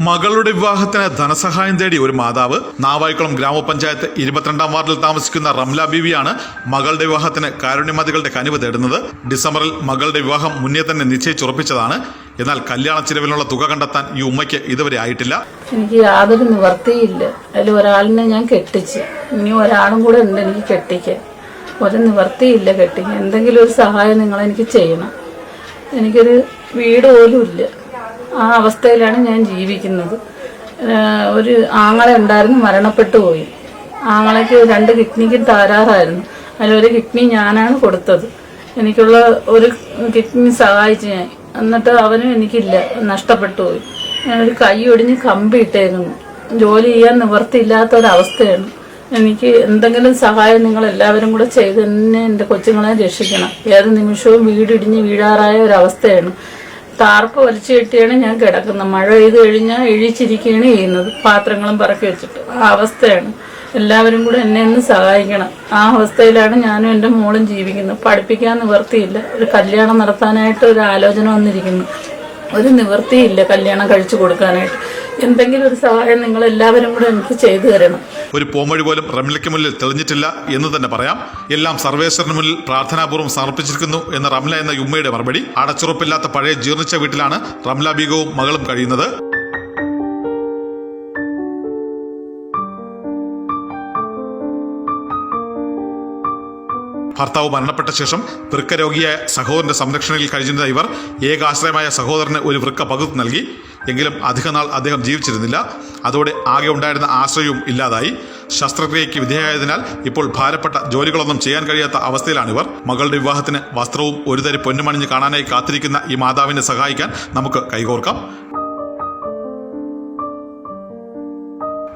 മകളുടെ വിവാഹത്തിന് ധനസഹായം തേടി ഒരു മാതാവ്. നാവായിക്കുളം ഗ്രാമപഞ്ചായത്ത് 22-ാം വാർഡിൽ താമസിക്കുന്ന റംല ബീവിയാണ് മകളുടെ വിവാഹത്തിന് കാരുണ്യമതികളുടെ കനിവ് തേടുന്നത്. ഡിസംബറിൽ മകളുടെ വിവാഹം മുന്നേ തന്നെ നിശ്ചയിച്ചുറപ്പിച്ചതാണ്. എന്നാൽ കല്യാണ ചിലവിനുള്ള തുക കണ്ടെത്താൻ ഈ ഉമ്മയ്ക്ക് ഇതുവരെ ആയിട്ടില്ല. എനിക്ക് യാതൊരു നിവർത്തിയില്ല. അതിൽ ഒരാളിനെ ഞാൻ കെട്ടിച്ച്, ഇനി ഒരാളും കൂടെ ഉണ്ട് എനിക്ക് കെട്ടിക്കാൻ. ഒരു നിവർത്തിയില്ല കെട്ടിക്കാൻ. എന്തെങ്കിലും ഒരു സഹായം നിങ്ങളെനിക്ക് ചെയ്യണം. എനിക്കൊരു വീട് പോലും ഇല്ല. ആ അവസ്ഥയിലാണ് ഞാൻ ജീവിക്കുന്നത്. ഒരു ആങ്ങളെ ഉണ്ടായിരുന്നു, മരണപ്പെട്ടു പോയി. ആങ്ങളയ്ക്ക് 2 കിഡ്നിക്കും തകരാറായിരുന്നു. അതിലൊരു കിഡ്നി ഞാനാണ് കൊടുത്തത്. എനിക്കുള്ള ഒരു കിഡ്നി സഹായിച്ചു ഞാൻ. എന്നിട്ട് അവനും എനിക്കില്ല, നഷ്ടപ്പെട്ടു പോയി. ഞാനൊരു കൈ ഒടിഞ്ഞ് കമ്പി ഇട്ടേക്കുന്നു. ജോലി ചെയ്യാൻ നിവർത്തിയില്ലാത്തൊരവസ്ഥയാണ്. എനിക്ക് എന്തെങ്കിലും സഹായം നിങ്ങൾ എല്ലാവരും കൂടെ ചെയ്ത് തന്നെ എൻ്റെ കൊച്ചുങ്ങളെ രക്ഷിക്കണം. ഏത് നിമിഷവും വീടിടിഞ്ഞ് വീഴാറായ ഒരവസ്ഥയാണ്. താർപ്പ് വലിച്ചു കെട്ടിയാണ് ഞാൻ കിടക്കുന്നത്. മഴ പെയ്ത് കഴിഞ്ഞാൽ എഴിച്ചിരിക്കുകയാണ് ചെയ്യുന്നത്, പാത്രങ്ങളും പറക്കി വെച്ചിട്ട്. ആ അവസ്ഥയാണ്. എല്ലാവരും കൂടെ എന്നെ ഒന്ന് സഹായിക്കണം. ആ അവസ്ഥയിലാണ് ഞാനും എൻ്റെ മോളും ജീവിക്കുന്നത്. പഠിപ്പിക്കാൻ നിവർത്തിയില്ല. ഒരു കല്യാണം നടത്താനായിട്ട് ഒരു ആലോചന വന്നിരിക്കുന്നു. ഒരു നിവൃത്തിയില്ല കല്യാണം കഴിച്ചു കൊടുക്കാനായിട്ട്. എന്തെങ്കിലും ഒരു സഹായം നിങ്ങൾ എല്ലാവരും കൂടെ എനിക്ക് ചെയ്തു തരണം. ഒരു പോംവഴി പോലും റംലയ്ക്ക് മുന്നിൽ തെളിഞ്ഞിട്ടില്ല എന്ന് തന്നെ പറയാം. എല്ലാം സർവേശ്വരന് മുന്നിൽ പ്രാർത്ഥനാപൂർവ്വം സമർപ്പിച്ചിരിക്കുന്നു എന്ന റംല എന്ന ഉമ്മയുടെ മറുപടി. അടച്ചുറപ്പില്ലാത്ത പഴയ ജീർണിച്ച വീട്ടിലാണ് റംല ബീഗവും മകളും കഴിയുന്നത്. ഭർത്താവ് മരണപ്പെട്ട ശേഷം വൃക്കരോഗിയായ സഹോദരന്റെ സംരക്ഷണയിൽ കഴിയുന്ന ഇവർ ഏകാശ്രയമായ സഹോദരന് ഒരു വൃക്ക പകുത്തു നൽകി. എങ്കിലും അധികനാൾ അദ്ദേഹം ജീവിച്ചിരുന്നില്ല. അതോടെ ആകെ ഉണ്ടായിരുന്ന ആശ്രയവും ഇല്ലാതായി. ശസ്ത്രക്രിയയ്ക്ക് വിധേയമായതിനാൽ ഇപ്പോൾ ഭാരപ്പെട്ട ജോലികളൊന്നും ചെയ്യാൻ കഴിയാത്ത അവസ്ഥയിലാണിവർ. മകളുടെ വിവാഹത്തിന് വസ്ത്രവും ഒരു തരി പൊന്നുമണിഞ്ഞ് കാണാനായി കാത്തിരിക്കുന്ന ഈ മാതാവിനെ സഹായിക്കാൻ നമുക്ക് കൈകോർക്കാം.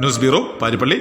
News bureau, Parippally.